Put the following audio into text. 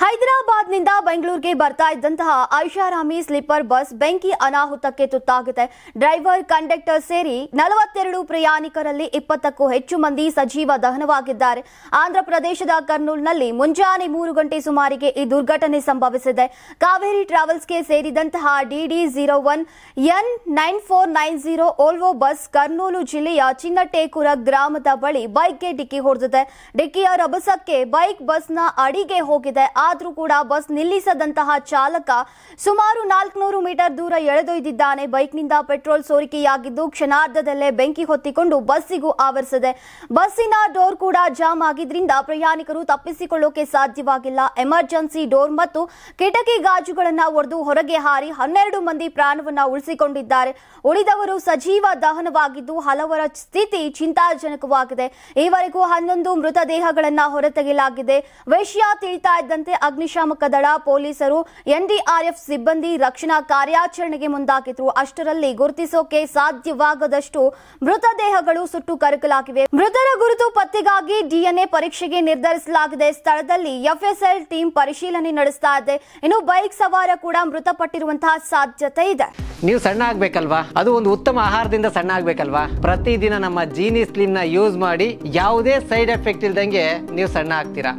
ಹೈದರಾಬಾದ್ನಿಂದ ಬೆಂಗಳೂರಿಗೆ ಬರ್ತಾ ಇದ್ದಂತಹ ಐಷಾರಾಮಿ ಸ್ಲೀಪರ್ ಬಸ್ ಬೆಂಕಿ ಅನಾಹುತಕ್ಕೆ ತುತ್ತಾಗಿದೆ. ಡ್ರೈವರ್, ಕಂಡಕ್ಟರ್ ಸೇರಿ 42 ಪ್ರಯಾಣಿಕರಲ್ಲಿ 20ಕ್ಕೂ ಹೆಚ್ಚು ಮಂದಿ ಸಜೀವ ದಹನವಾಗಿದ್ದಾರೆ. ಆಂಧ್ರ ಪ್ರದೇಶದ ಕರ್ನೂಲ್ನಲ್ಲಿ ಮುಂಜಾನೆ 3 ಗಂಟೆ ಸುಮಾರಿಗೆ ಈ ದುರ್ಘಟನೆ ಸಂಭವಿಸಿದೆ. ಕಾವೇರಿ ಟ್ರಾವೆಲ್ಸ್ಗೆ ಸೇರಿದಂತಹ DD01 N9490 Volvo bus Kurnool ಜಿಲ್ಲೆಯ ಚಿನ್ನಟೇಕುರ ಗ್ರಾಮದ ಬಳಿ ಬೈಕ್ಗೆ ಡಿಕ್ಕಿ ಹೊಡೆದಿದೆ. ಡಿಕ್ಕಿಯ ರಭಸಕ್ಕೆ ಬೈಕ್ ಬಸ್ನ ಅಡಿಗೆ ಹೋಗಿದೆ. ಆದರೂ ಕೂಡ ಬಸ್ ನಿಲ್ಲಿಸದಂತಹ ಚಾಲಕ ಸುಮಾರು 400 ಮೀಟರ್ ದೂರ ಎಳೆದೊಯ್ದಿದ್ದಾನೆ. ಬೈಕ್ನಿಂದ ಪೆಟ್ರೋಲ್ ಸೋರಿಕೆಯಾಗಿದ್ದು ಕ್ಷಣಾರ್ಧದಲ್ಲೇ ಬೆಂಕಿ ಹೊತ್ತಿಕೊಂಡು ಬಸ್ಸಿಗೂ ಆವರಿಸಿದೆ. ಬಸ್ಸಿನ ಡೋರ್ ಕೂಡ ಜಾಮ್ ಆಗಿದ್ರಿಂದ ಪ್ರಯಾಣಿಕರು ತಪ್ಪಿಸಿಕೊಳ್ಳೋಕೆ ಸಾಧ್ಯವಾಗಿಲ್ಲ. ಎಮರ್ಜೆನ್ಸಿ ಡೋರ್ ಮತ್ತು ಕಿಟಕಿ ಗಾಜುಗಳನ್ನು ಒಡೆದು ಹೊರಗೆ ಹಾರಿ 12 ಮಂದಿ ಪ್ರಾಣವನ್ನ ಉಳಿಸಿಕೊಂಡಿದ್ದಾರೆ. ಉಳಿದವರು ಸಜೀವ ದಹನವಾಗಿದ್ದು ಹಲವರ ಸ್ಥಿತಿ ಚಿಂತಾಜನಕವಾಗಿದೆ. ಈವರೆಗೂ 11 ಮೃತದೇಹಗಳನ್ನು ಹೊರತೆಗೆಯಲಾಗಿದೆ. ವಿಷಯ ತಿಳಿತಾ ಇದ್ದಂತೆ ಅಗ್ನಿಶಾಮಕ ದಳ, ಪೊಲೀಸರು, NDRF ಸಿಬ್ಬಂದಿ ರಕ್ಷಣಾ ಕಾರ್ಯಾಚರಣೆಗೆ ಮುಂದಾಗಿದ್ರು. ಅಷ್ಟರಲ್ಲಿ ಗುರುತಿಸೋಕೆ ಸಾಧ್ಯವಾಗದಷ್ಟು ಮೃತದೇಹಗಳು ಸುಟ್ಟು ಕರಕಲಾಗಿವೆ. ಮೃತರ ಗುರುತು ಪತ್ತೆಗಾಗಿ DNA ಪರೀಕ್ಷೆಗೆ ನಿರ್ಧರಿಸಲಾಗಿದೆ. ಸ್ಥಳದಲ್ಲಿ FSL ಟೀಮ್ ಪರಿಶೀಲನೆ ನಡೆಸ್ತಾ ಇದೆ. ಇನ್ನು ಬೈಕ್ ಸವಾರ ಕೂಡ ಮೃತಪಟ್ಟಿರುವಂತಹ ಸಾಧ್ಯತೆ ಇದೆ. ನೀವು ಸಣ್ಣ ಆಗ್ಬೇಕಲ್ವಾ? ಅದು ಒಂದು ಉತ್ತಮ ಆಹಾರದಿಂದ ಸಣ್ಣ ಆಗ್ಬೇಕಲ್ವಾ? ಪ್ರತಿದಿನ ನಮ್ಮ ಜೀನಿ ಸ್ಲಿಮ್ ನ ಯೂಸ್ ಮಾಡಿ ಯಾವುದೇ ಸೈಡ್ ಎಫೆಕ್ಟ್ ಇಲ್ದಂಗೆ ನೀವು ಸಣ್ಣ ಆಗ್ತೀರಾ.